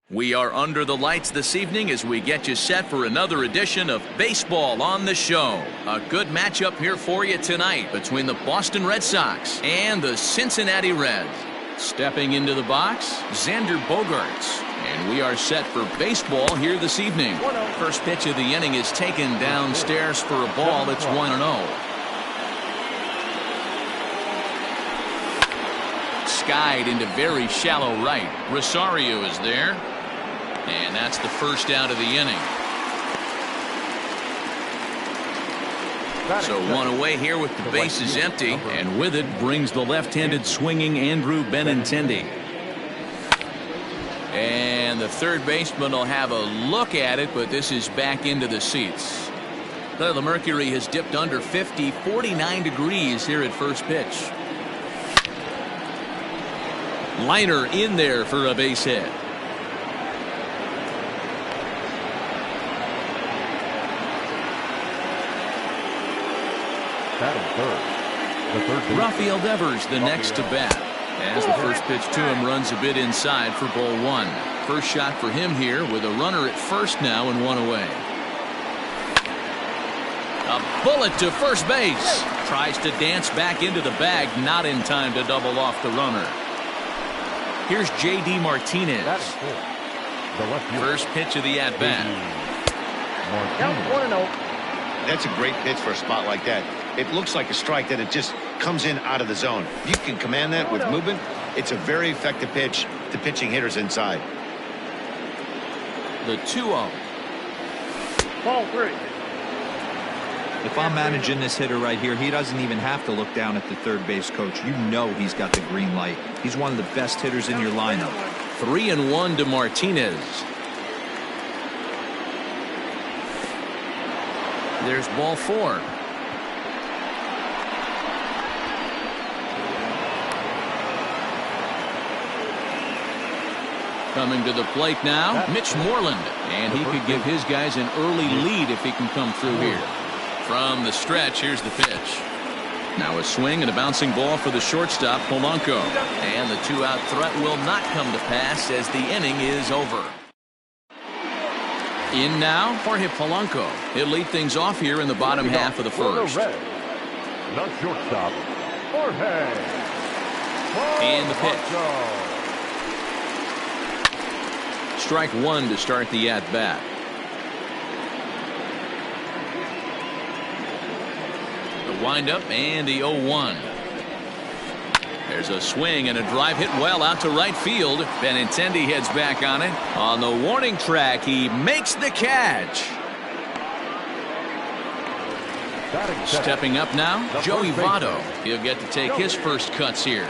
We are under the lights this evening as we get you set for another edition of Baseball on the Show. A good matchup here for you tonight between the Boston Red Sox and the Cincinnati Reds. Stepping into the box, Xander Bogaerts. And we are set for baseball here this evening. First pitch of the inning is taken downstairs for a ball. It's 1-0. Skied into very shallow right. Rosario is there. And that's the first out of the inning. So one away here with the bases empty. And with it brings the left-handed swinging Andrew Benintendi. And the third baseman will have a look at it, but this is back into the seats. The mercury has dipped under 50, 49 degrees here at first pitch. Liner in there for a base hit. Rafael Devers the next to bat. As the first pitch to him runs a bit inside for ball one. First shot for him here with a runner at first now and one away. A bullet to first base. Tries to dance back into the bag. Not in time to double off the runner. Here's J.D. Martinez. First pitch of the at-bat. That's a great pitch for a spot like that. It looks like a strike that it just comes in out of the zone. You can command that with movement. It's a very effective pitch to pitching hitters inside. The 2-0. Ball three. If I'm managing this hitter right here, he doesn't even have to look down at the third base coach. You know he's got the green light. He's one of the best hitters in your lineup. 3-1 to Martinez. There's ball four. Coming to the plate now, Mitch Moreland. And he could give his guys an early lead if he can come through here. From the stretch, here's the pitch. Now a swing and a bouncing ball for the shortstop, Polanco. And the two-out threat will not come to pass as the inning is over. In now, Jorge Polanco. He'll lead things off here in the bottom half of the first. The shortstop, Jorge. And the pitch. Strike one to start the at-bat. The windup and the 0-1. There's a swing and a drive hit well out to right field. Benintendi heads back on it. On the warning track, he makes the catch. Stepping up now, Joey Votto. He'll get to take his first cuts here.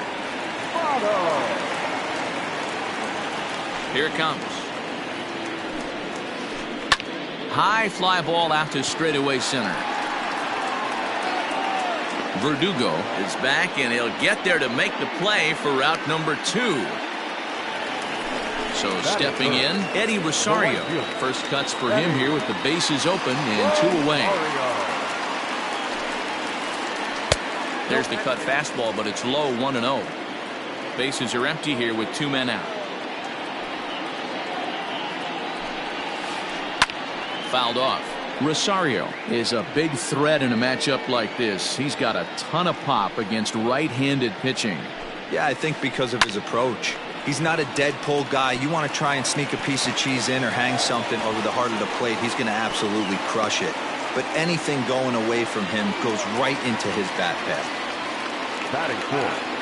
Here it comes. High fly ball out to straightaway center. Verdugo is back, and he'll get there to make the play for out number 2. So stepping in, Eddie Rosario. First cuts for him here with the bases open and 2 away. There's the cut fastball, but it's low, 1-0. Bases are empty here with 2 men out. Fouled off. Rosario is a big threat in a matchup like this. He's got a ton of pop against right-handed pitching. Yeah, I think because of his approach. He's not a dead pull guy. You want to try and sneak a piece of cheese in or hang something over the heart of the plate, he's going to absolutely crush it. But anything going away from him goes right into his bat pad. Batting fourth,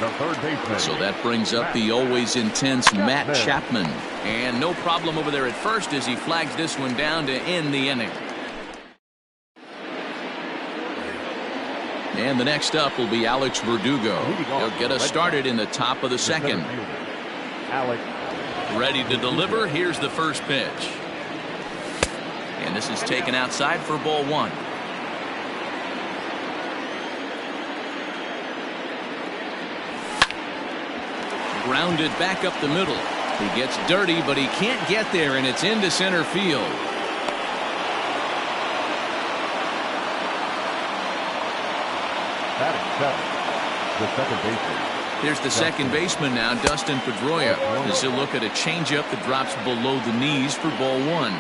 the third baseman. So that brings up the always intense Matt Chapman. And no problem over there at first as he flags this one down to end the inning. And the next up will be Alex Verdugo. He'll get us started in the top of the second. Ready to deliver. Here's the first pitch. And this is taken outside for ball one. Grounded back up the middle. He gets dirty, but he can't get there, and it's into center field. Batting seventh, the second baseman, Here's the second baseman now, Dustin Pedroia, as he'll look at a changeup that drops below the knees for ball one.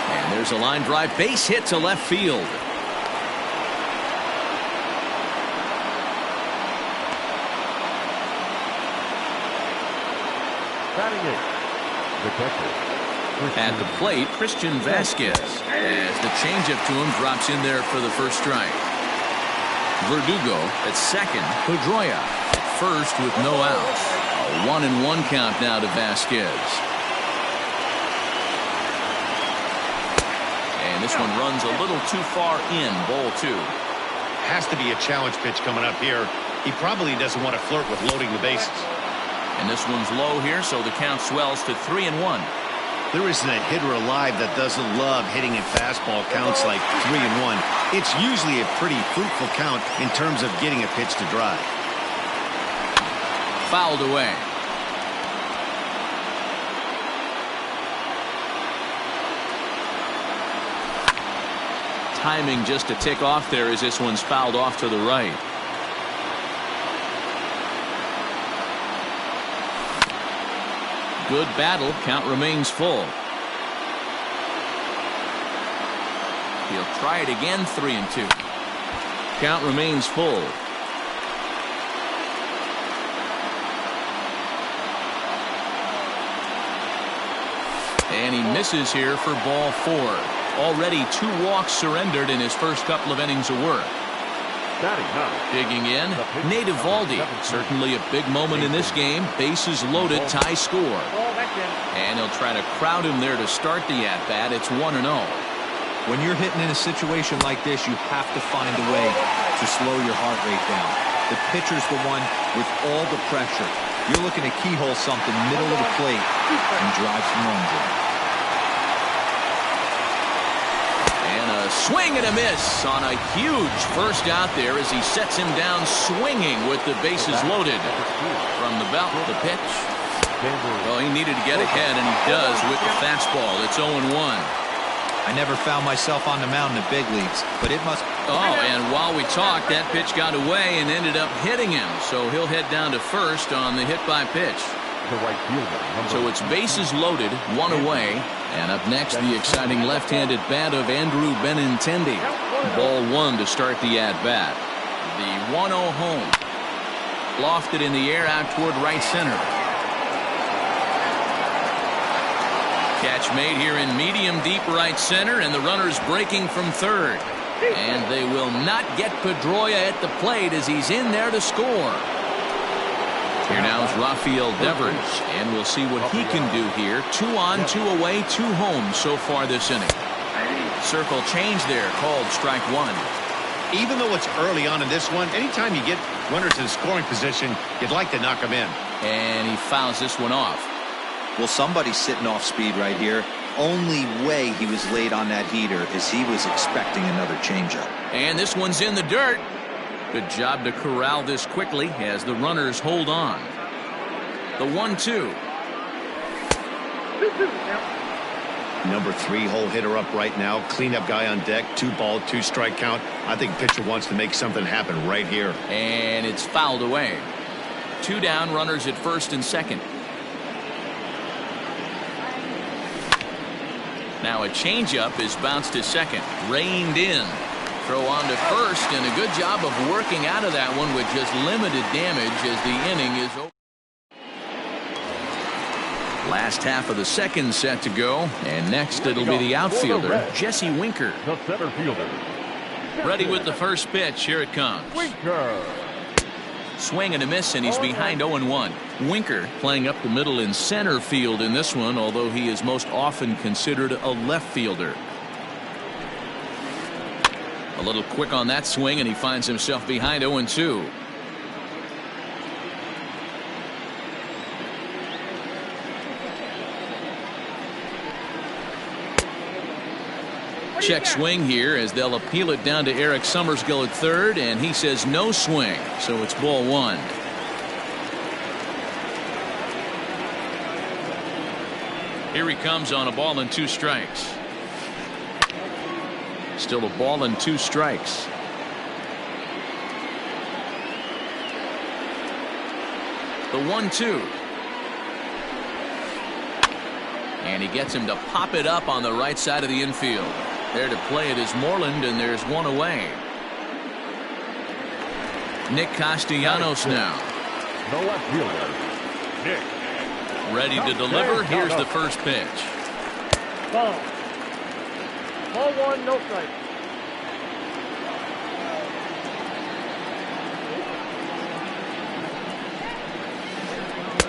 And there's a line drive base hit to left field. Batting eighth, the catcher. At the plate, Christian Vasquez, as the changeup to him drops in there for the first strike. Verdugo at second, Pedroia at first with no outs. A 1-1 count now to Vasquez. And this one runs a little too far in, ball two. Has to be a challenge pitch coming up here. He probably doesn't want to flirt with loading the bases. And this one's low here, so the count swells to 3-1. There isn't a hitter alive that doesn't love hitting at fastball counts like 3-1. It's usually a pretty fruitful count in terms of getting a pitch to drive. Fouled away. Timing just a tick off there as this one's fouled off to the right. Good battle. Count remains full. He'll try it again. 3-2. Count remains full. And he misses here for ball four. Already 2 walks surrendered in his first couple of innings of work. Digging in, Nate Eovaldi. Certainly a big moment in this game. Bases loaded, tie score. And he'll try to crowd him there to start the at-bat. It's 1-0. When you're hitting in a situation like this, you have to find a way to slow your heart rate down. The pitcher's the one with all the pressure. You're looking to keyhole something middle of the plate and drive some runs in. Swing and a miss on a huge first out there as he sets him down swinging with the bases loaded. From the belt, the pitch. Well, he needed to get ahead, and he does with the fastball. It's 0-1. I never found myself on the mound in the big leagues, but it must. Oh, and while we talked, that pitch got away and ended up hitting him. So he'll head down to first on the hit by pitch. So it's bases loaded, 1 away. And up next, the exciting left-handed bat of Andrew Benintendi. Ball 1 to start the at-bat. The 1-0 home. Lofted in the air out toward right center. Catch made here in medium deep right center, and the runner's breaking from third. And they will not get Pedroia at the plate as he's in there to score. Here now is Rafael Devers, and we'll see what he can do here. 2 on, 2 away, 2 home so far this inning. Circle change there, called strike 1. Even though it's early on in this one, anytime you get runners in scoring position, you'd like to knock them in. And he fouls this one off. Well, somebody's sitting off speed right here. Only way he was late on that heater is he was expecting another changeup. And this one's in the dirt. Good job to corral this quickly as the runners hold on. The 1-2. Number 3 hole hitter up right now. Cleanup guy on deck. 2 ball, 2 strike count. I think pitcher wants to make something happen right here. And it's fouled away. 2 down, runners at first and second. Now a changeup is bounced to second. Reined in. Throw on to first, and a good job of working out of that one with just limited damage as the inning is over. Last half of the second set to go, and next it'll be the outfielder, Jesse Winker. The center fielder. Ready with the first pitch. Here it comes. Winker. Swing and a miss, and he's behind 0-1. Winker playing up the middle in center field in this one, although he is most often considered a left fielder. A little quick on that swing, and he finds himself behind 0-2. Check swing here as they'll appeal it down to Eric Summerskill at third, and he says no swing, so it's ball 1. Here he comes on a ball and 2 strikes. Still a ball and 2 strikes. The 1-2. And he gets him to pop it up on the right side of the infield. There to play it is Moreland, and there's 1 away. Nick Castellanos now. The left fielder, Nick. Ready to deliver. Here's the first pitch. Ball. Ball 1, no strike.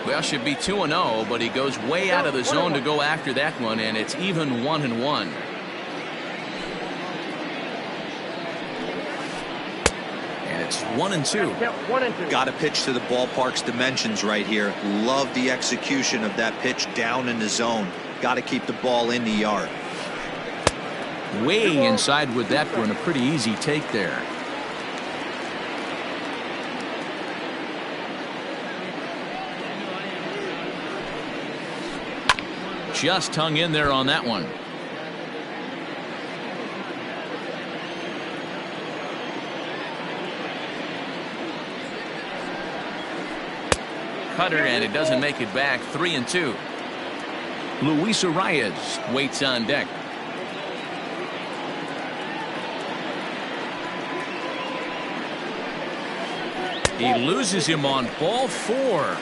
Well, should be 2-0, but he goes way out of the zone to go after that one, and it's even 1-1. And it's 1-2. Got to pitch to the ballpark's dimensions right here. Love the execution of that pitch down in the zone. Got to keep the ball in the yard. Way inside with that one. A pretty easy take there. Just hung in there on that one. Cutter, and it doesn't make it back. 3-2. Luis Arias waits on deck. He loses him on ball 4.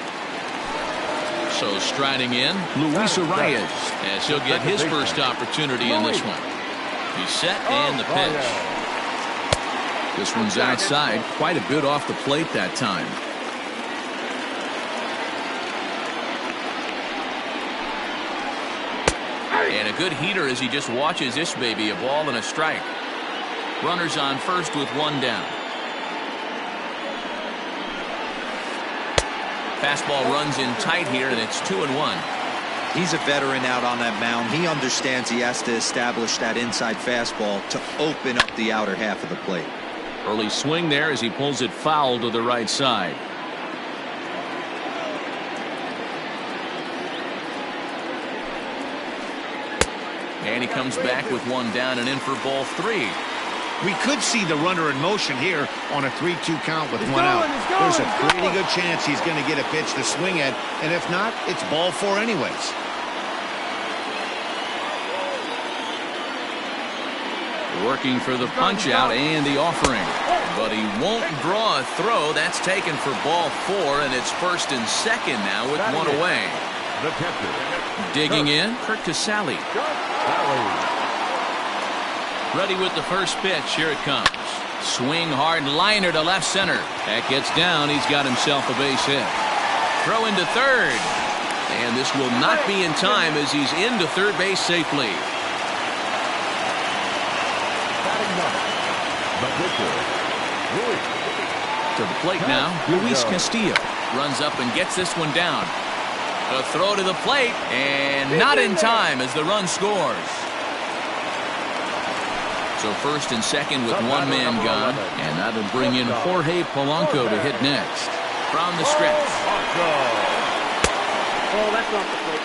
So striding in, Luis Arias, as he'll get his first opportunity in this one. He's set, and the pitch. This one's outside, quite a bit off the plate that time. And a good heater as he just watches this baby. A ball and a strike. Runners on first with 1 down. Fastball runs in tight here, and it's 2-1. He's a veteran out on that mound. He understands he has to establish that inside fastball to open up the outer half of the plate. Early swing there as he pulls it foul to the right side. And he comes back with 1 down and in for ball 3. We could see the runner in motion here on a 3-2 count with 1 out. There's a pretty good chance he's going to get a pitch to swing at, and if not, it's ball 4 anyways. Working for the punch out and the offering, but he won't draw a throw. That's taken for ball 4, and it's 1st and 2nd now with 1 away. The catcher. Digging in, Kurt Casale. Ready with the first pitch. Here it comes. Swing hard liner to left center. That gets down. He's got himself a base hit. Throw into third. And this will not be in time as he's into third base safely. To the plate now, Luis Castillo runs up and gets this one down. A throw to the plate, and not in time as the run scores. So 1st and 2nd with 1 man gone, and that'll bring in Jorge Polanco to hit next. From the stretch. Oh, that's off the plate.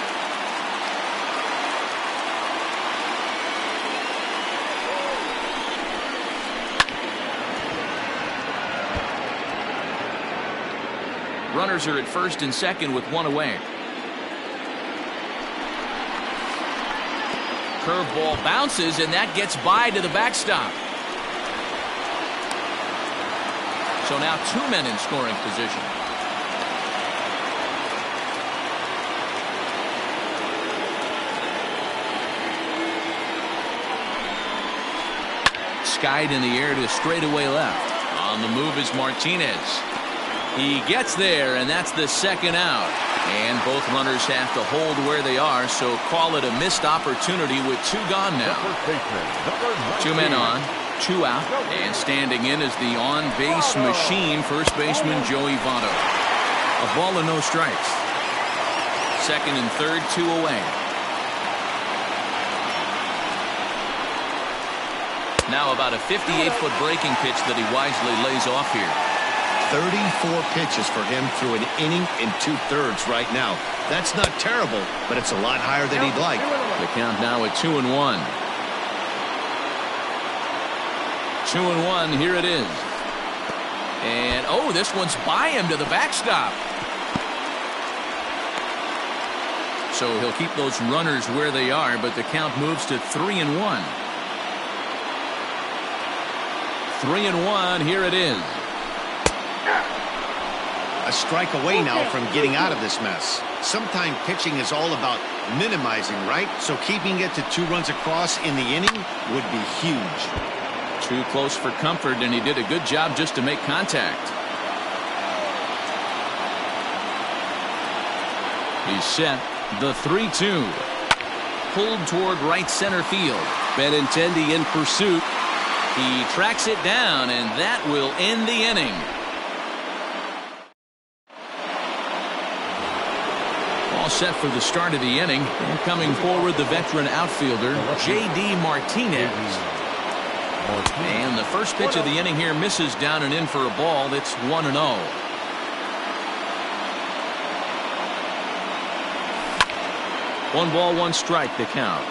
Runners are at 1st and 2nd with 1 away. Curveball bounces, and that gets by to the backstop. So now 2 men in scoring position. Skied in the air to straightaway left. On the move is Martinez. He gets there, and that's the 2nd out. And both runners have to hold where they are, so call it a missed opportunity with 2 gone now. 2 men on, 2 out, and standing in is the on-base machine, first baseman Joey Votto. A ball and no strikes. 2nd and 3rd, 2 away. Now about a 58-foot breaking pitch that he wisely lays off here. 34 pitches for him through an inning and 2/3 right now. That's not terrible, but it's a lot higher than he'd like. The count now at 2-1. 2-1, here it is. And, oh, this one's by him to the backstop. So he'll keep those runners where they are, but the count moves to 3-1. 3-1, here it is. A strike away now from getting out of this mess. Sometimes pitching is all about minimizing, right? So keeping it to 2 runs across in the inning would be huge. Too close for comfort, and he did a good job just to make contact. He's set. The 3-2. Pulled toward right center field. Benintendi in pursuit. He tracks it down, and that will end the inning. All set for the start of the inning. And coming forward, the veteran outfielder, J.D. Martinez. And the first pitch of the inning here misses down and in for a ball. It's 1-0. One ball, one strike to count.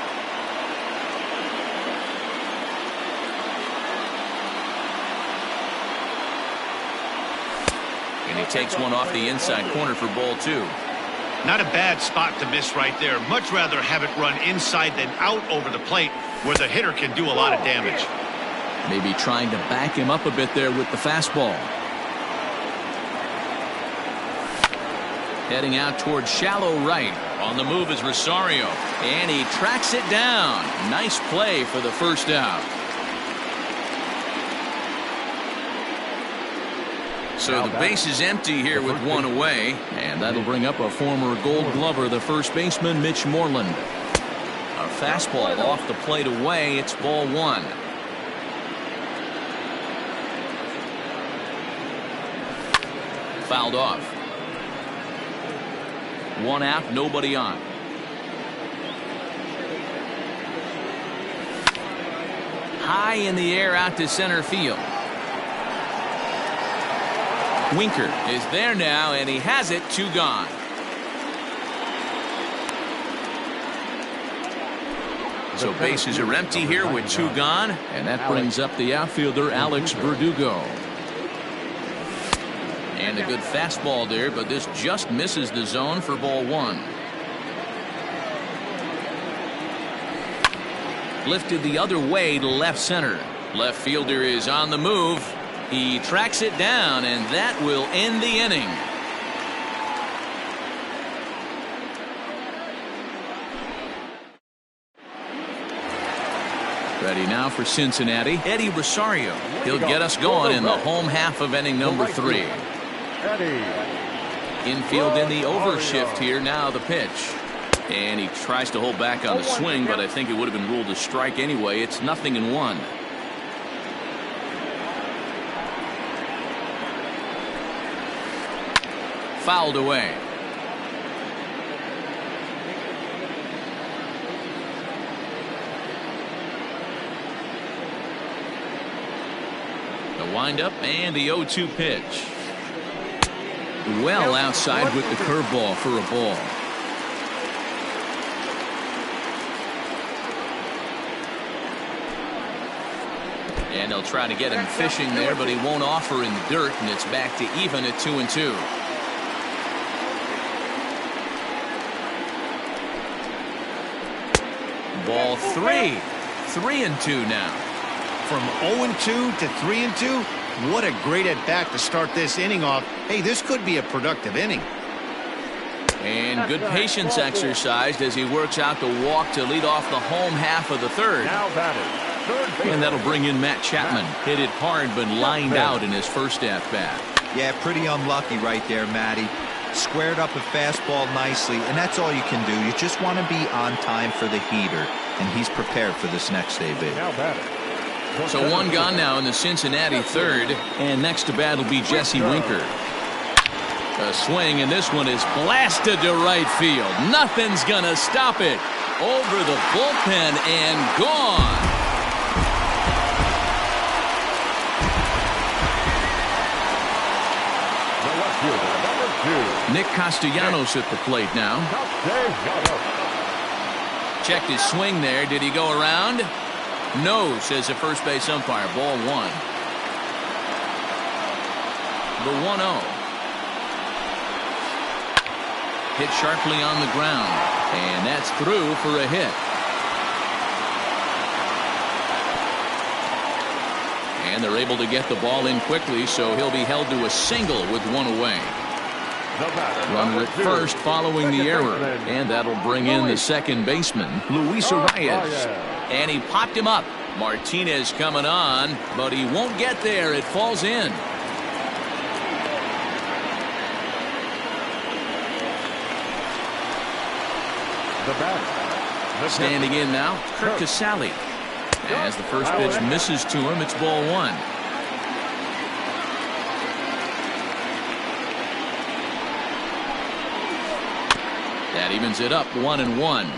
And he takes one off the inside corner for ball 2. Not a bad spot to miss right there. Much rather have it run inside than out over the plate where the hitter can do a lot of damage. Maybe trying to back him up a bit there with the fastball. Heading out toward shallow right. On the move is Rosario. And he tracks it down. Nice play for the first out. So the base is empty here with one away. And that'll bring up a former Gold Glover, the first baseman, Mitch Moreland. A fastball off the plate away. It's ball 1. Fouled off. 1 out, nobody on. High in the air out to center field. Winker is there now, and he has it. 2 gone. So bases are empty here with 2 gone, and that brings up the outfielder Alex Verdugo. And a good fastball there, but this just misses the zone for ball 1. Lifted the other way to left center. Left fielder is on the move. He tracks it down, and that will end the inning. Ready now for Cincinnati, Eddie Rosario. He'll get us going in the home half of inning number 3. Infield in the overshift here. Now the pitch. And he tries to hold back on the swing, but I think it would have been ruled a strike anyway. It's 0-1. Fouled away. The windup and the 0-2 pitch. Well outside with the curveball for a ball. And they'll try to get him fishing there, but he won't offer in the dirt, and it's back to even at 2-2. Ball 3. 3-2 now. From 0-2 to 3-2, what a great at-bat to start this inning off. Hey, this could be a productive inning. And good patience exercised as he works out the walk to lead off the home half of the third. Now batting. And that'll bring in Matt Chapman. Hit it hard, but lined out in his first at-bat. Yeah, pretty unlucky right there, Matty. Squared up a fastball nicely, and that's all you can do. You just want to be on time for the heater, and he's prepared for this next AB. Now batting. So 1 gone now in the Cincinnati third, and next to bat will be Jesse Winker. A swing, and this one is blasted to right field. Nothing's gonna stop it. Over the bullpen and gone. The left fielder, number 2. Nick Castellanos at the plate now. Checked his swing there. Did he go around? No, says the first base umpire. Ball one. The 1-0. Hit sharply on the ground. And that's through for a hit. And they're able to get the ball in quickly, so he'll be held to a single with one away. Runner at first following the error. And that'll bring in the second baseman, Luis Arias. And he popped him up. Martinez coming on, but he won't get there. It falls in. Standing in now, Kirk Casale. As the first pitch misses to him, it's ball one. That evens it up 1-1.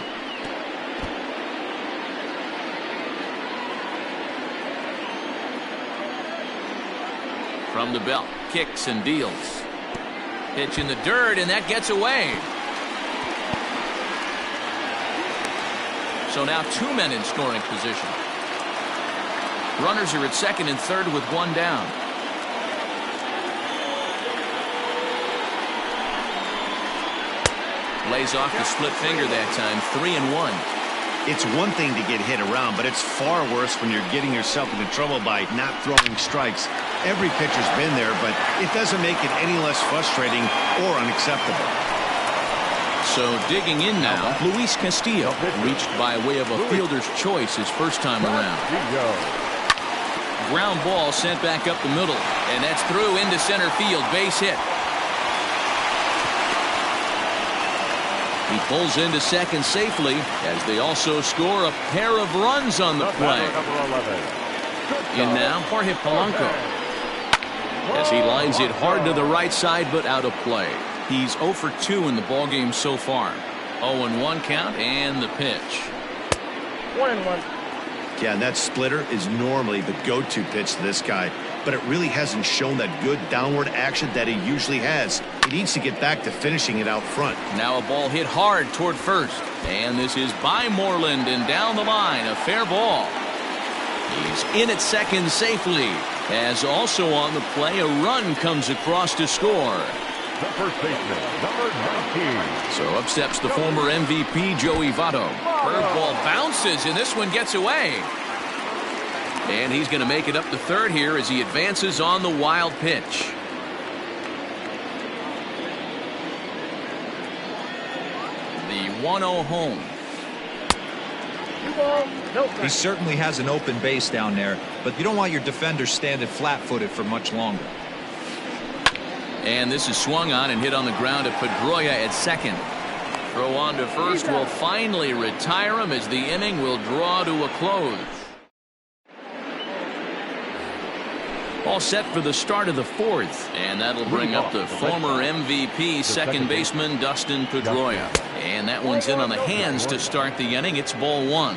From the belt, kicks and deals. Pitch in the dirt, and that gets away. So now two men in scoring position. Runners are at second and third with one down. Lays off the split finger that time. 3-1. It's one thing to get hit around, but it's far worse when you're getting yourself into trouble by not throwing strikes. Every pitcher's been there, but it doesn't make it any less frustrating or unacceptable. So digging in now, Luis Castillo, reached by way of a fielder's choice his first time around. Ground ball sent back up the middle, and that's through into center field. Base hit. He pulls into second safely as they also score a pair of runs on the play. In now, Jorge Polanco. As he lines it hard to the right side, but out of play. He's 0 for 2 in the ballgame so far. 0-1 count and the pitch. 1-1. Yeah, and that splitter is normally the go-to pitch to this guy, but it really hasn't shown that good downward action that he usually has. He needs to get back to finishing it out front. Now a ball hit hard toward first, and this is by Moreland and down the line, a fair ball. He's in at second safely, as also on the play a run comes across to score. The first baseman, number 19. So up steps the former MVP Joey Votto. Curveball bounces, and this one gets away. And he's going to make it up to third here as he advances on the wild pitch. The 1-0 home. He certainly has an open base down there, but you don't want your defenders standing flat-footed for much longer. And this is swung on and hit on the ground to Pedroia at second. Throw on to first will finally retire him as the inning will draw to a close. All set for the start of the fourth, and that'll bring up the former MVP second baseman Dustin Pedroia. And that one's in on the hands to start the inning. It's ball one.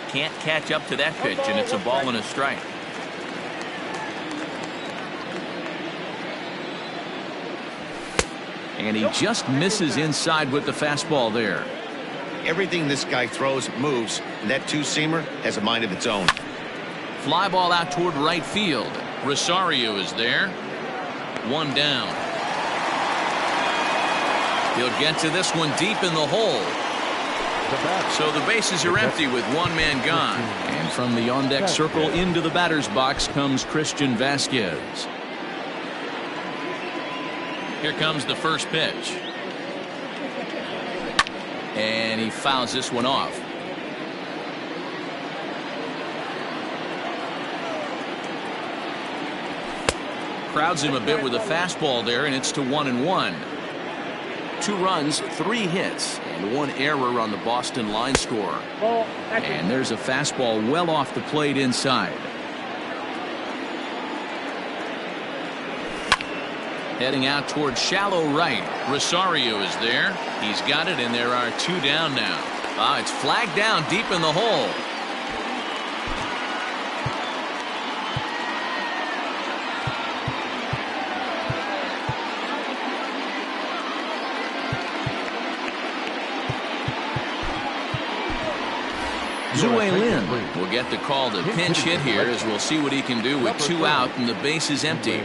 Can't catch up to that pitch, and it's a ball and a strike. And he just misses inside with the fastball there. Everything this guy throws moves, and that two-seamer has a mind of its own. Fly ball out toward right field. Rosario is there. One down. He'll get to this one deep in the hole. So the bases are empty with one man gone. And from the on-deck circle into the batter's box comes Christian Vasquez. Here comes the first pitch. And he fouls this one off. Crowds him a bit with a fastball there, and it's to 1-1. 2 runs, 3 hits, and 1 error on the Boston line score. And there's a fastball well off the plate inside. Heading out toward shallow right. Rosario is there. He's got it, and there are 2 down now. It's flagged down deep in the hole. Sue Lin will get the call to pinch hit here, as we'll see what he can do with 2 out and the base is empty.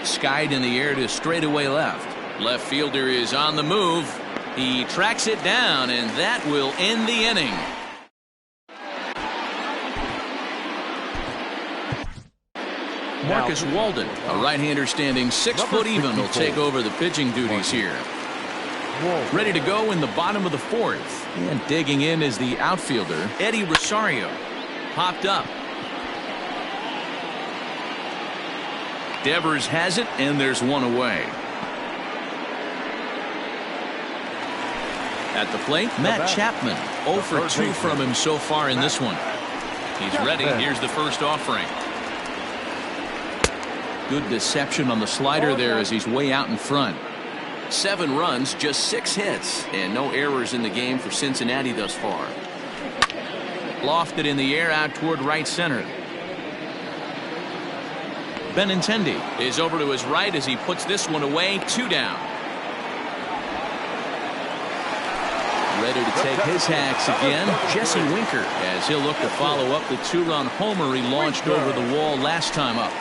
Skied in the air to straightaway left. Left fielder is on the move. He tracks it down, and that will end the inning. Marcus Walden, a right-hander standing 6 foot even, will take over the pitching duties here. Ready to go in the bottom of the 4th. And digging in is the outfielder, Eddie Rosario. Popped up. Devers has it, and there's 1 away. At the plate, Matt Chapman. 0 for 2 from him so far in this one. He's ready. Here's the first offering. Good deception on the slider there as he's way out in front. 7 runs, just 6 hits, and no errors in the game for Cincinnati thus far. Lofted in the air out toward right center. Benintendi is over to his right as he puts this one away. 2 down. Ready to take his hacks again, Jesse Winker, as he'll look to follow up the 2-run homer he launched over the wall last time up.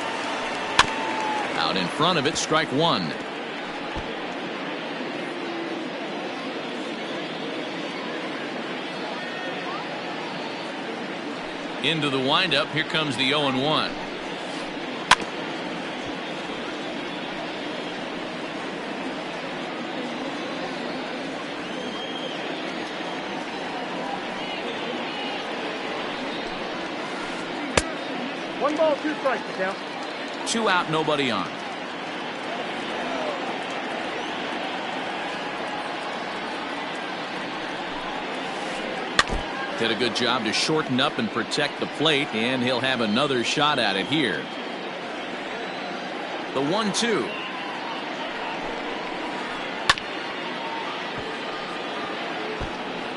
Out in front of it, strike 1. Into the windup, here comes the 0-1. One ball, 2 strikes to count. 2 out, nobody on. Did a good job to shorten up and protect the plate, and he'll have another shot at it here. The 1-2.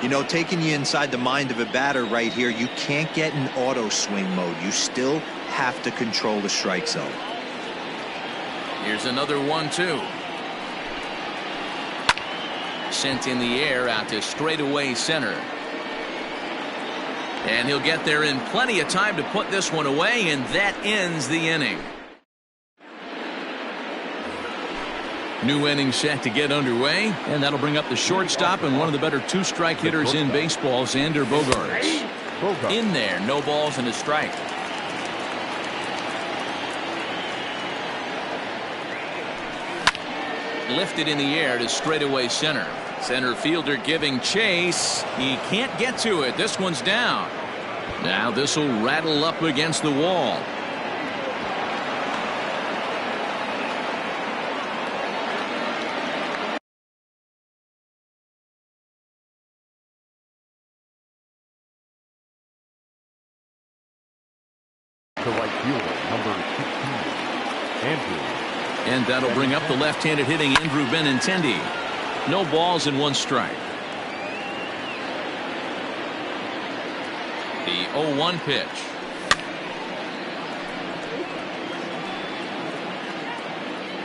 You know, taking you inside the mind of a batter right here, you can't get in auto swing mode. You still have to control the strike zone. Here's another 1-2. Sent in the air out to straightaway center. And he'll get there in plenty of time to put this one away, and that ends the inning. New inning set to get underway, and that'll bring up the shortstop and one of the better 2-strike hitters in baseball, Xander Bogaerts. In there, no balls and a strike. Lifted in the air to straightaway center. Center fielder giving chase. He can't get to it. This one's down. Now this will rattle up against the wall. To right fielder, number 15, Andrew. And that'll bring up the left-handed hitting Andrew Benintendi. No balls and 1 strike. The 0-1 pitch.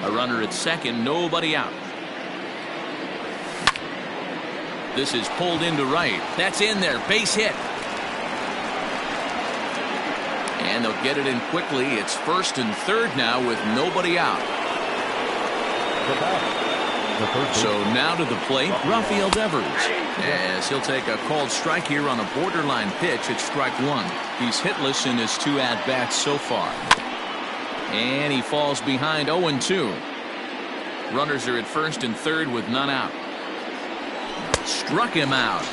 A runner at second, nobody out. This is pulled into right. That's in there, base hit. And they'll get it in quickly. It's 1st and 3rd now with nobody out. So now to the plate, Rafael Devers, as he'll take a called strike here on a borderline pitch at strike 1. He's hitless in his 2 at-bats so far. And he falls behind 0-2. Runners are at 1st and 3rd with none out. Struck him out.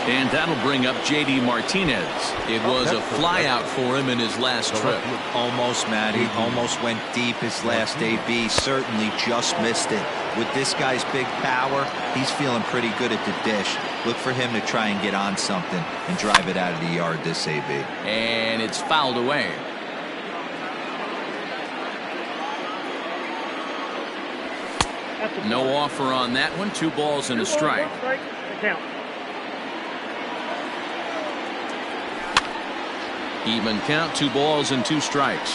And that'll bring up J.D. Martinez. It was a fly out for him in his last trip. Almost, Matty. Almost went deep his last AB. Certainly just missed it. With this guy's big power, he's feeling pretty good at the dish. Look for him to try and get on something and drive it out of the yard this AB. And it's fouled away. No offer on that one. 2 balls and a strike. Even count, 2 balls and 2 strikes.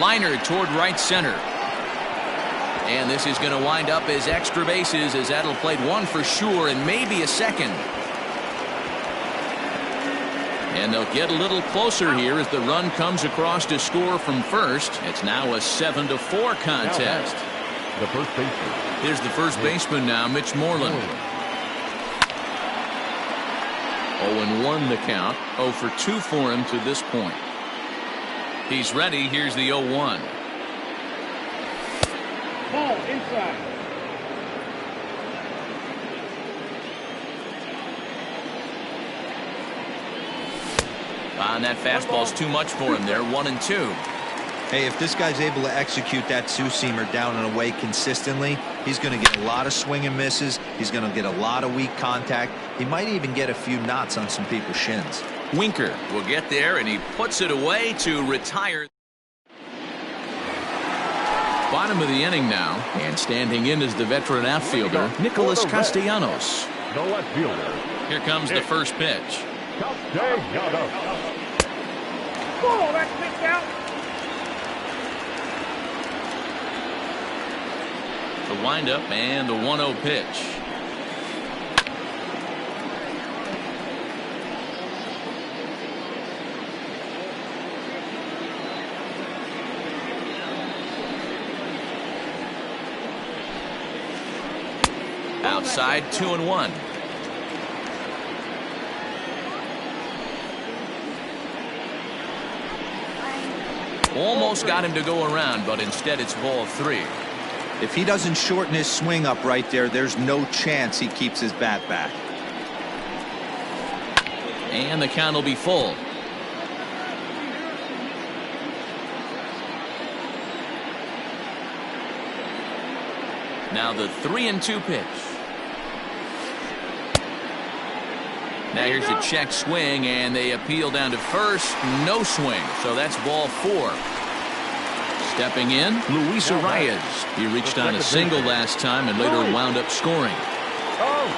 Liner toward right center. And this is going to wind up as extra bases, as that'll play one for sure and maybe a second. And they'll get a little closer here as the run comes across to score from first. It's now a 7-4 contest. The first baseman. Here's the first baseman now, Mitch Moreland. 0-1 the count. 0 for 2 for him to this point. He's ready. Here's the 0-1. Ball inside. And that fastball's too much for him there. 1-2. Hey, if this guy's able to execute that two-seamer down and away consistently, he's going to get a lot of swing and misses. He's going to get a lot of weak contact. He might even get a few knots on some people's shins. Winker will get there, and he puts it away to retire. Bottom of the inning now, and standing in is the veteran outfielder, Nicholas Castellanos. The left fielder. Here comes the first pitch. Castellanos. Ball, that's picked out. The windup and the 1-0 pitch. Outside, 2-1. Almost got him to go around, but instead it's ball 3. If he doesn't shorten his swing up right there, there's no chance he keeps his bat back. And the count will be full. Now the 3-2 pitch. Now here's a check swing, and they appeal down to first. No swing, so that's ball 4. Stepping in, Luis Arias. He reached on a single last time and later wound up scoring.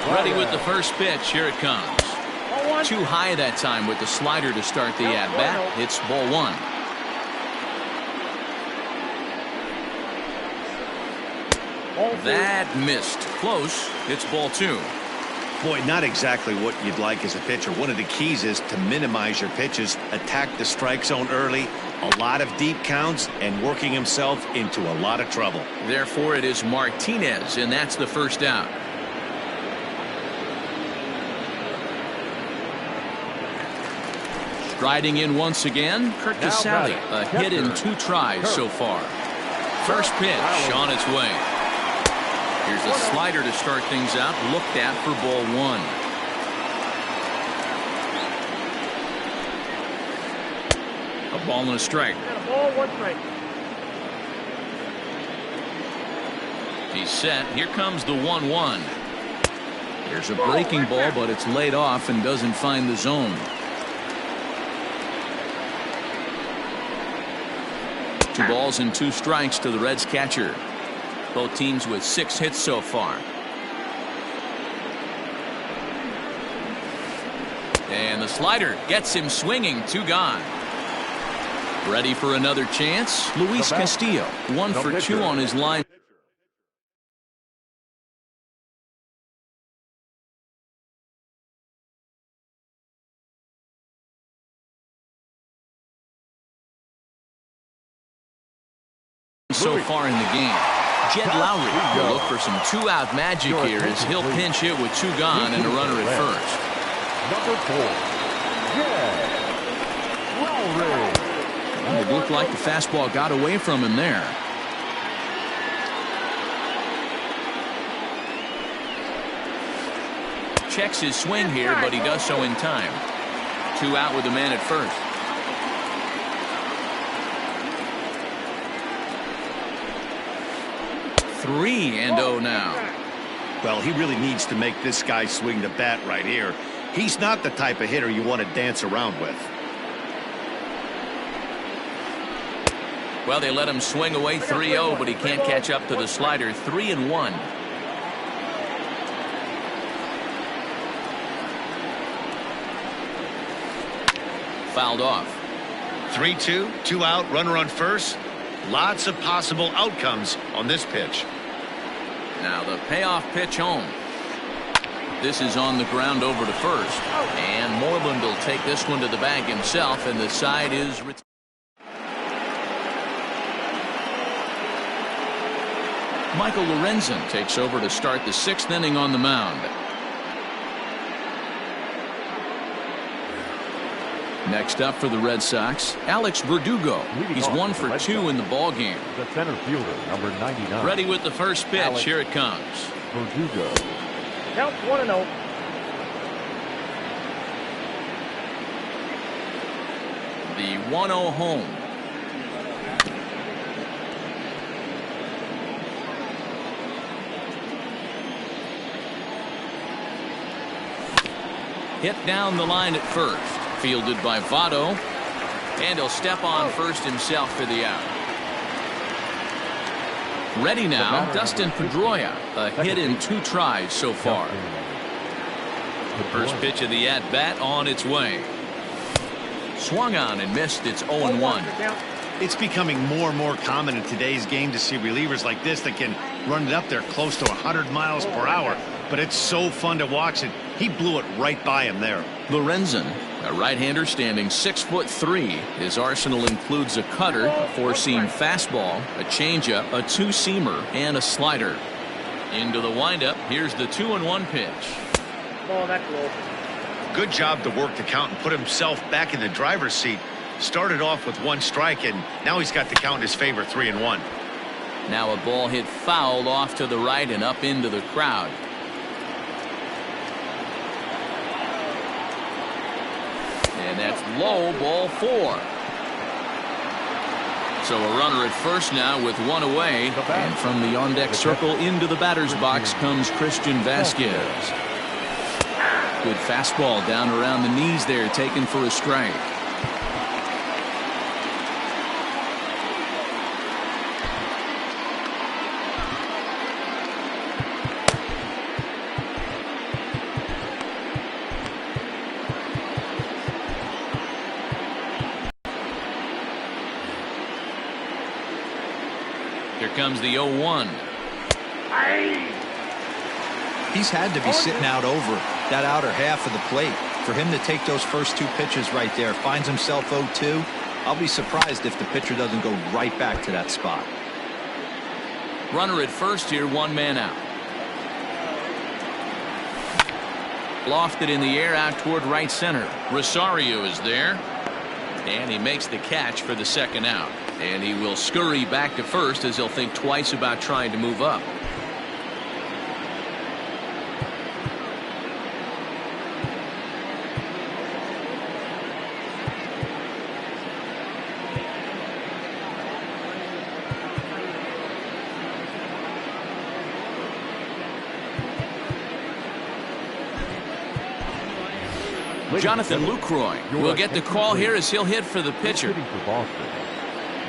Ready with the first pitch. Here it comes. Too high that time with the slider to start the at-bat. It's ball 1. That missed. Close. It's ball 2. Boy, not exactly what you'd like as a pitcher. One of the keys is to minimize your pitches, attack the strike zone early, a lot of deep counts, and working himself into a lot of trouble. Therefore, it is Martinez, and that's the first out. Striding in once again, Kurt Casale. A hit in 2 tries so far. First pitch on its way. Here's a slider to start things out, looked at for ball 1. A ball and a strike. Ball, 1 strike. He's set. Here comes the 1-1. There's a breaking ball, but it's laid off and doesn't find the zone. 2 balls and 2 strikes to the Reds catcher. Both teams with 6 hits so far. And the slider gets him swinging. 2 gone. Ready for another chance. Luis Castillo, 1 for 2 on his line. So far in the game. Jed Lowry will look for some 2-out magic here as he'll pinch hit with 2 gone and a runner at first. Number 4, Jed Lowry. It looked like the fastball got away from him there. Checks his swing here, but he does so in time. 2 out with the man at first. Three and 0 now. Well, he really needs to make this guy swing the bat right here. He's not the type of hitter you want to dance around with. Well, they let him swing away 3-0, but he can't catch up to the slider. 3-1. Fouled off. 3-2, 2 out, runner on first. Lots of possible outcomes on this pitch. Now the payoff pitch home. This is on the ground over to first. And Moreland will take this one to the bag himself, and the side is... Michael Lorenzen takes over to start the 6th inning on the mound. Next up for the Red Sox, Alex Verdugo. He's 1 for 2 in the ball game. The center fielder, number 99. Ready with the first pitch. Alex Here it comes. Verdugo. Count 1-0. The 1-0 home. Hit down the line at first. Fielded by Votto. And he'll step on first himself for the out. Ready now, Dustin Pedroia. A hit in 2 tries so far. First pitch of the at-bat on its way. Swung on and missed. It's 0-1. It's becoming more and more common in today's game to see relievers like this that can run it up there close to 100 miles per hour. But it's so fun to watch it. He blew it right by him there. Lorenzen, a right-hander standing 6'3". His arsenal includes a cutter, a 4-seam fastball, a changeup, a 2-seamer, and a slider. Into the windup. Here's the 2-1 pitch. Oh, that's low. Good job to work the count and put himself back in the driver's seat. Started off with 1 strike, and now he's got the count in his favor, 3-1. Now a ball hit foul off to the right and up into the crowd. And that's low, ball 4. So a runner at first now with 1 away. And from the on-deck circle into the batter's box comes Christian Vasquez. Good fastball down around the knees there, taken for a strike. Here comes the 0-1. He's had to be sitting out over that outer half of the plate. For him to take those first 2 pitches right there, finds himself 0-2. I'll be surprised if the pitcher doesn't go right back to that spot. Runner at first here, 1 man out. Lofted in the air out toward right center. Rosario is there. And he makes the catch for the 2nd out. And he will scurry back to first as he'll think twice about trying to move up. Jonathan Lucroy will get the call here as he'll hit for the pitcher. For Boston,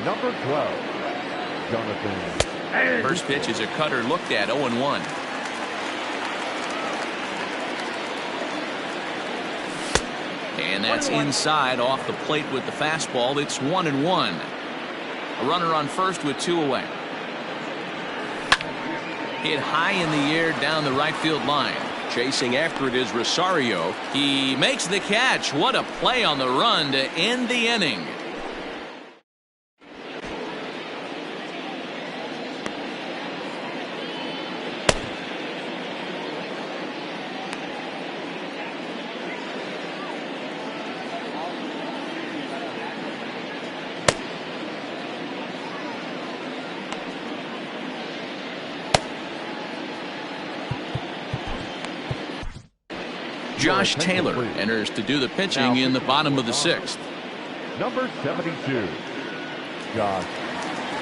number 12, Jonathan. First pitch is a cutter looked at, 0-1. And that's inside off the plate with the fastball. It's 1-1. A runner on first with 2 away. Hit high in the air down the right field line. Chasing after it is Rosario. He makes the catch. What a play on the run to end the inning. Josh Taylor enters to do the pitching in the bottom of the 6th. Number 72, Josh.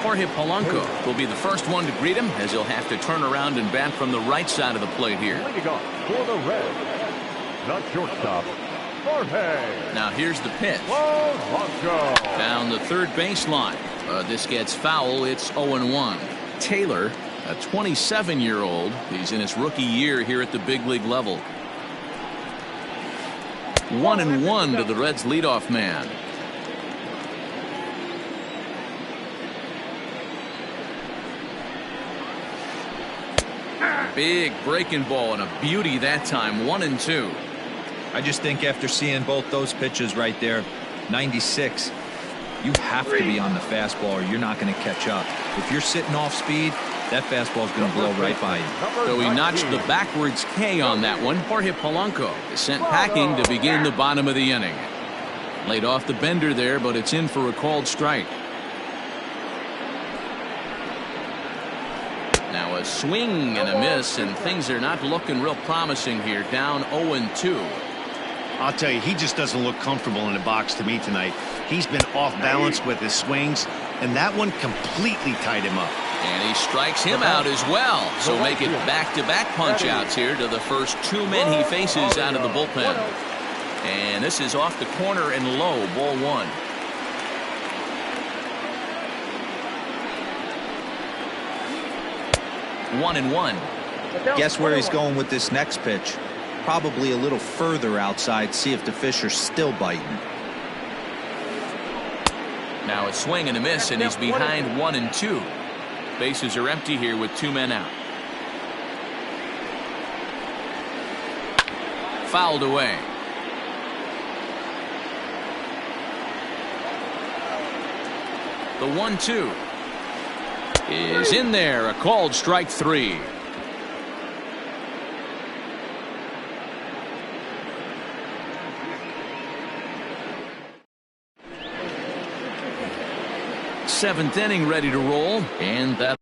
Jorge Polanco will be the first one to greet him as he'll have to turn around and bat from the right side of the plate here. Leading off for the Reds, the shortstop, Jorge. Now here's the pitch. Polanco. Down the third baseline. This gets foul. It's 0-1. Taylor, a 27-year-old. He's in his rookie year here at the big league level. 1-1 to the Reds leadoff man. Big breaking ball and a beauty that time. 1-2. I just think after seeing both those pitches right there, 96, you have to be on the fastball or you're not going to catch up. If you're sitting off speed, that fastball is going to blow right by you. So he notched the backwards K on that one. Jorge Polanco is sent packing to begin the bottom of the inning. Laid off the bender there, but it's in for a called strike. Now a swing and a miss, and things are not looking real promising here. Down 0-2. I'll tell you, he just doesn't look comfortable in the box to me tonight. He's been off balance with his swings, and that one completely tied him up. And he strikes him out as well. So make it back-to-back punch-outs here to the first two men he faces out of the bullpen. And this is off the corner and low, ball 1. One and one. Guess where he's going with this next pitch? Probably a little further outside, see if the fish are still biting. Now a swing and a miss, and he's behind 1-2. Bases are empty here with 2 men out. Fouled away. The 1-2 is in there. A called strike 3. Seventh inning ready to roll, and that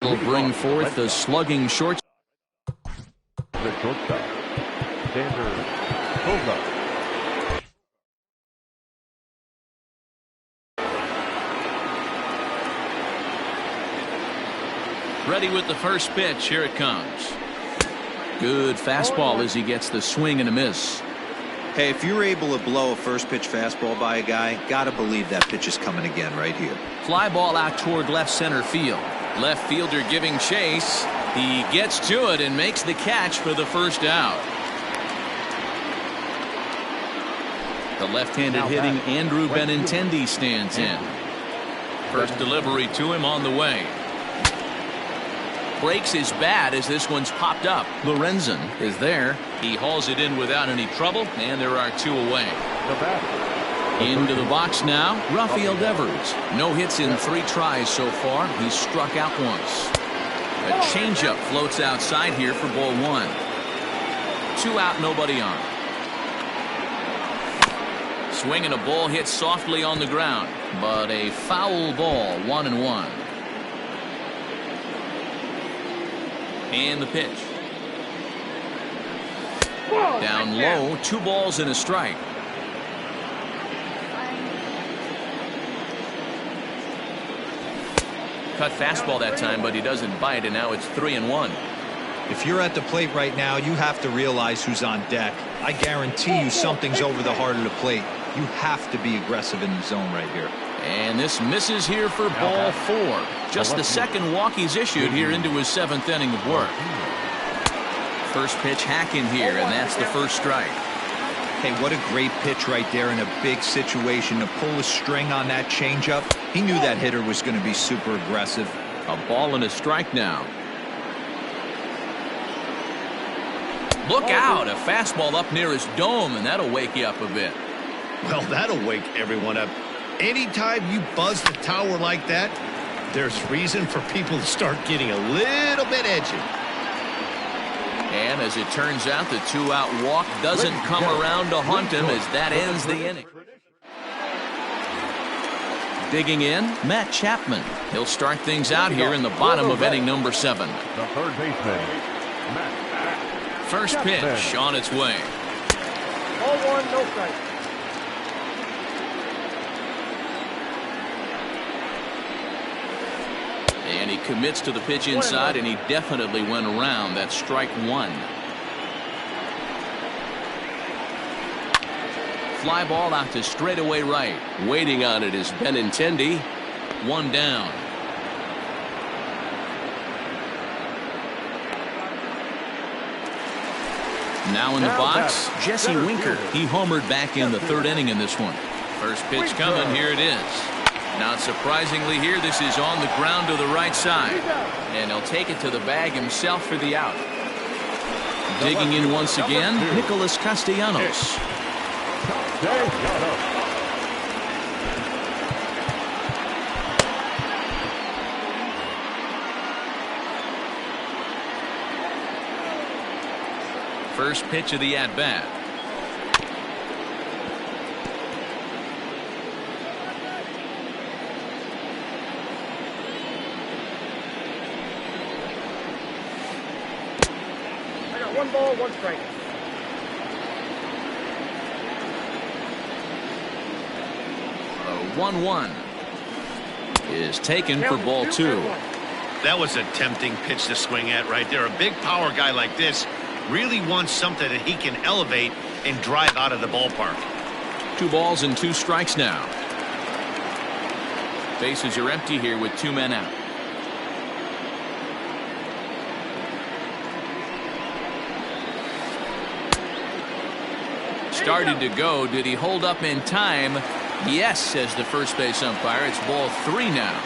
will bring forth the slugging short. The shortstop, Xander Silva. Ready with the first pitch. Here it comes. Good fastball as he gets the swing and a miss. Hey, if you're able to blow a first pitch fastball by a guy, gotta believe that pitch is coming again right here. Fly ball out toward left center field. Left fielder giving chase. He gets to it and makes the catch for the first out. The left-handed hitting Andrew Benintendi stands in. First delivery to him on the way. Breaks his bat as this one's popped up. Lorenzen is there. He hauls it in without any trouble, and there are 2 away. Into the box now, Rafael Devers. No hits in 3 tries so far. He's struck out once. A changeup floats outside here for ball 1. 2 out, nobody on. Swing and a ball hit softly on the ground, but a foul ball. 1-1. And the pitch. Down low, 2 balls and a strike. Cut fastball that time, but he doesn't bite, and now it's 3-1. If you're at the plate right now, you have to realize who's on deck. I guarantee you something's over the heart of the plate. You have to be aggressive in the zone right here. And this misses here for ball 4. Just the second walk he's issued here into his 7th inning of work. First pitch hacking here, and that's the first strike. Hey, what a great pitch right there in a big situation to pull a string on that changeup. He knew that hitter was going to be super aggressive. A ball and a strike now. Look out, a fastball up near his dome, and that'll wake you up a bit. Well, that'll wake everyone up. Anytime you buzz the tower like that, there's reason for people to start getting a little bit edgy. And as it turns out, the 2-out walk doesn't come around to haunt him as that ends the inning. Digging in, Matt Chapman. He'll start things out here in the bottom of inning number 7. The third baseman, Matt. First pitch on its way. 0-1, no strike. And he commits to the pitch inside, and he definitely went around. That's strike 1. Fly ball out to straightaway right. Waiting on it is Benintendi. 1 down. Now in the box, Jesse Winker. He homered back in the 3rd inning in this one. First pitch coming. Here it is. Not surprisingly here, this is on the ground to the right side. And he'll take it to the bag himself for the out. Digging in once again, Nicholas Castellanos. First pitch of the at-bat. I got 1 ball, 1 strike. A 1-1 is taken for ball 2. That was a tempting pitch to swing at right there. A big power guy like this really wants something that he can elevate and drive out of the ballpark. 2 balls and 2 strikes now. Bases are empty here with 2 men out. Started to go. Did he hold up in time? Yes, says the first base umpire. It's ball 3 now.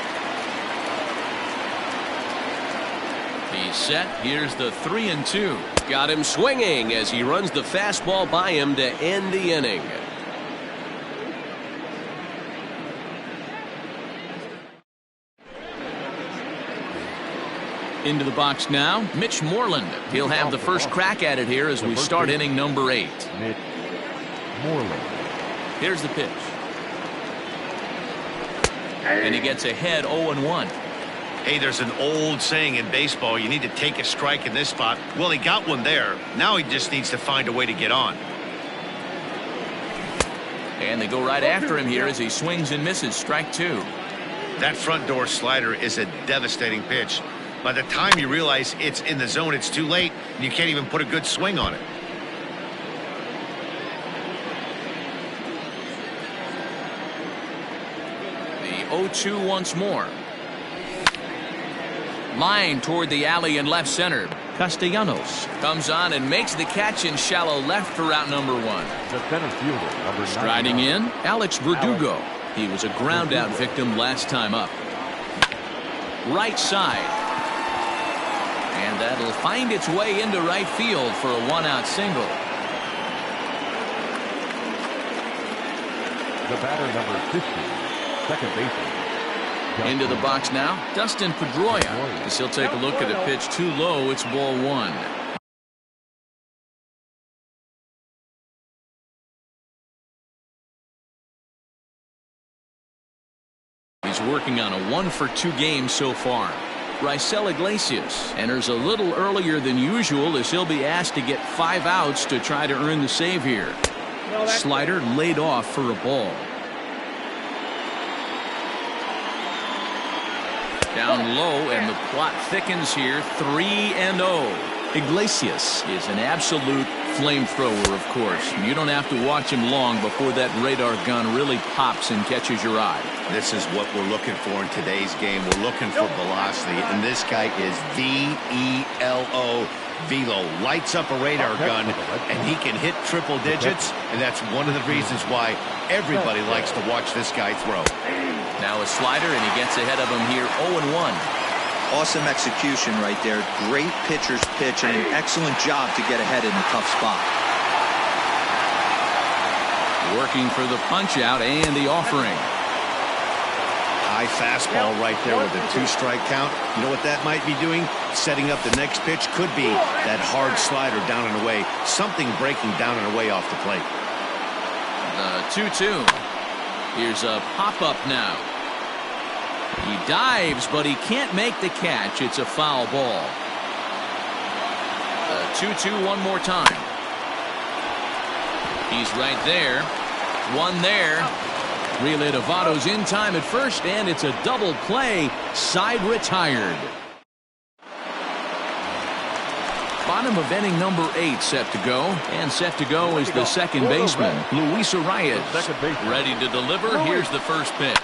He's set. Here's the 3-2. Got him swinging as he runs the fastball by him to end the inning. Into the box now, Mitch Moreland. He'll have the first crack at it here as we start inning number 8. Mitch Moreland. Here's the pitch. And he gets ahead 0-1. Hey, there's an old saying in baseball, you need to take a strike in this spot. Well, he got one there. Now he just needs to find a way to get on. And they go right after him here as he swings and misses. Strike 2. That front door slider is a devastating pitch. By the time you realize it's in the zone, it's too late, and you can't even put a good swing on it. The 0-2 once more. Line toward the alley in left center. Castellanos comes on and makes the catch in shallow left for out number 1. The center fielder, number 99. Striding in, Alex Verdugo. He was a ground out victim last time up. Right side. And that'll find its way into right field for a 1-out single. The batter, number 50, second baseman. Into the box now, Dustin Pedroia. As he'll take a look at a pitch too low. It's ball 1. He's working on a 1-for-2 game so far. Raisel Iglesias enters a little earlier than usual as he'll be asked to get 5 outs to try to earn the save here. Slider laid off for a ball. Down low, and the plot thickens here. 3-0. Iglesias is an absolute flamethrower, of course. You don't have to watch him long before that radar gun really pops and catches your eye. This is what we're looking for in today's game. We're looking for velocity, and this guy is V-E-L-O. Velo lights up a radar gun, and he can hit triple digits, and that's one of the reasons why everybody likes to watch this guy throw. Now a slider, and he gets ahead of him here 0-1. Awesome execution right there. Great pitcher's pitch and an excellent job to get ahead in a tough spot. Working for the punch out and the offering. High fastball right there with a 2-strike count. You know what that might be doing? Setting up the next pitch. Could be that hard slider down and away. Something breaking down and away off the plate. The 2-2. Here's a pop-up now. He dives, but he can't make the catch. It's a foul ball. The 2-2 one more time. He's right there. One there. Relay to Votto's in time at first, and it's a double play. Side retired. Bottom of inning number 8 set to go. And set to go is the second baseman, Luis Arias. Ready to deliver. Here's the first pitch.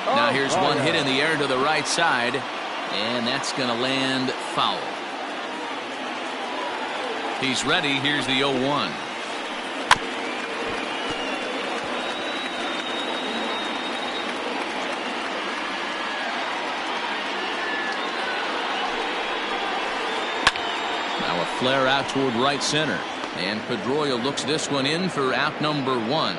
Now here's one hit in the air to the right side. And that's going to land foul. He's ready. Here's the 0-1. flare out toward right center. And Pedroia looks this one in for out number 1.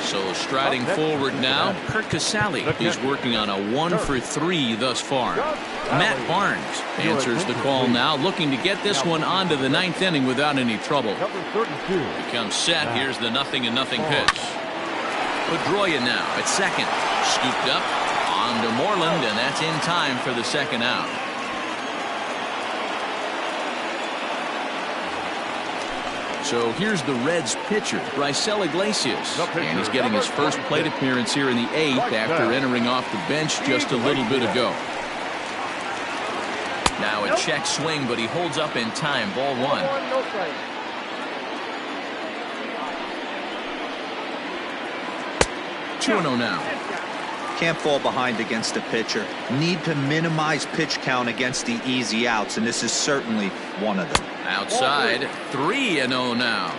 So striding forward now, Kurt Casale is working on a 1 for 3 thus far. Matt Barnes answers the call now, looking to get this one onto the 9th inning without any trouble. Becomes set. Here's the 0-0 pitch. Pedroia now at second. Scooped up onto Moreland, and that's in time for the second out. So here's the Reds pitcher, Raisel Iglesias, and he's getting his first plate appearance here in the 8th after entering off the bench just a little bit ago. Now a check swing, but he holds up in time. Ball 1. 2-0 now. Can't fall behind against a pitcher. Need to minimize pitch count against the easy outs, and this is certainly one of them. Outside, 3-0 now.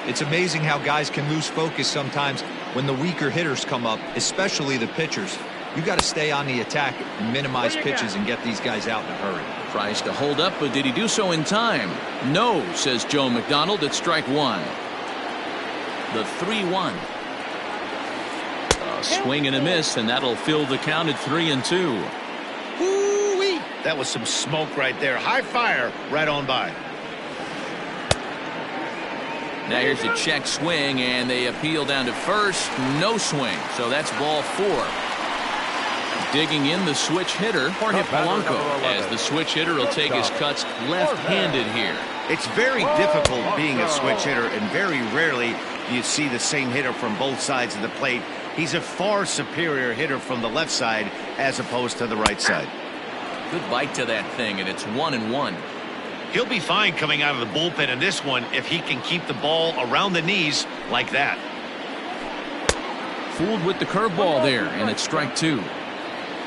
It's amazing how guys can lose focus sometimes when the weaker hitters come up, especially the pitchers. You got to stay on the attack and minimize pitches and get these guys out in a hurry. Tries to hold up, but did he do so in time? No, says Joe McDonald at strike 1. The 3-1. A swing and a miss, and that'll fill the count at 3-2. Woo-wee. That was some smoke right there. High fire right on by. Now here's a check swing, and they appeal down to first. No swing, so that's ball 4. Digging in the switch hitter, Jorge Polanco, as the switch hitter will take his cuts left-handed here. It's very difficult being a switch hitter, and very rarely do you see the same hitter from both sides of the plate. He's a far superior hitter from the left side as opposed to the right side. Good bite to that thing, and it's 1-1. He'll be fine coming out of the bullpen in this one if he can keep the ball around the knees like that. Fooled with the curveball there, and it's strike 2.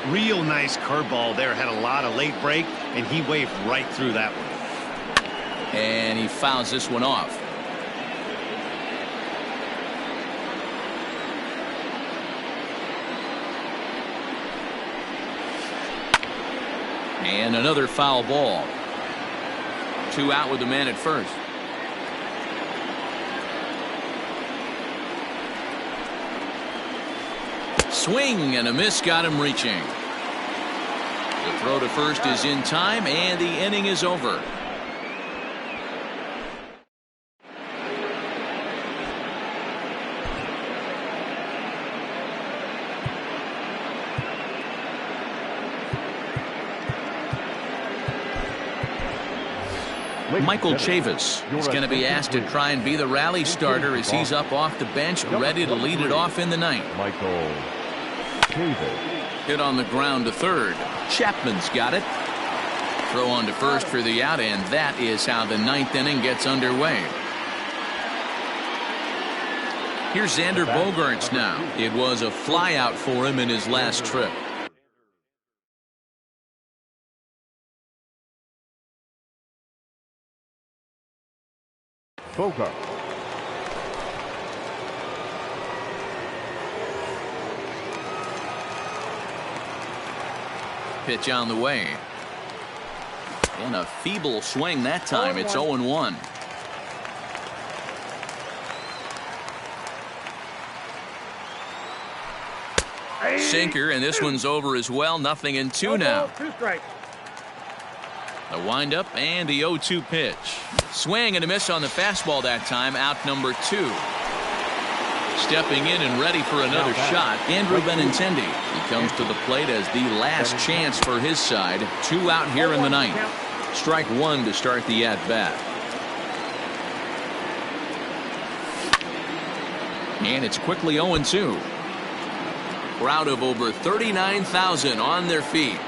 Real nice curveball there. Had a lot of late break, and he waved right through that one. And he fouls this one off. And another foul ball. 2 out with the man at first. Swing and a miss, got him reaching. The throw to first is in time, and the inning is over. Michael Chavis is going to be asked to try and be the rally starter as he's up off the bench, ready to lead it off in the 9th. Michael Chavis. Hit on the ground to third. Chapman's got it. Throw on to first for the out, and that is how the 9th inning gets underway. Here's Xander Bogaerts now. It was a flyout for him in his last trip. Bogart. Pitch on the way. And a feeble swing that time. It's 0-1. Sinker, and this one's over as well. 0-2 now. 2 strikes. The windup and the 0-2 pitch. Swing and a miss on the fastball that time. Out number 2. Stepping in and ready for another shot, Andrew Benintendi. He comes to the plate as the last chance for his side. 2 out here in the 9th. Strike 1 to start the at-bat. And it's quickly 0-2. Crowd of over 39,000 on their feet.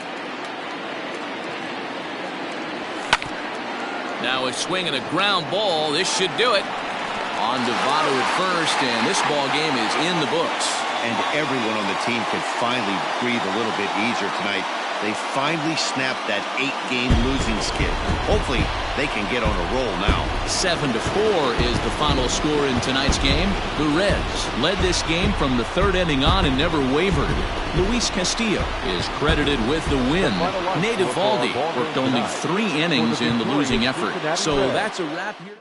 Now a swing and a ground ball. This should do it. On to Votto at first, and this ball game is in the books. And everyone on the team could finally breathe a little bit easier tonight. They finally snapped that 8-game losing skid. Hopefully they can get on a roll now. 7-4 is the final score in tonight's game. The Reds led this game from the third inning on and never wavered. Luis Castillo is credited with the win. Nate Eovaldi worked only 3 innings in the losing effort. So that's a wrap here.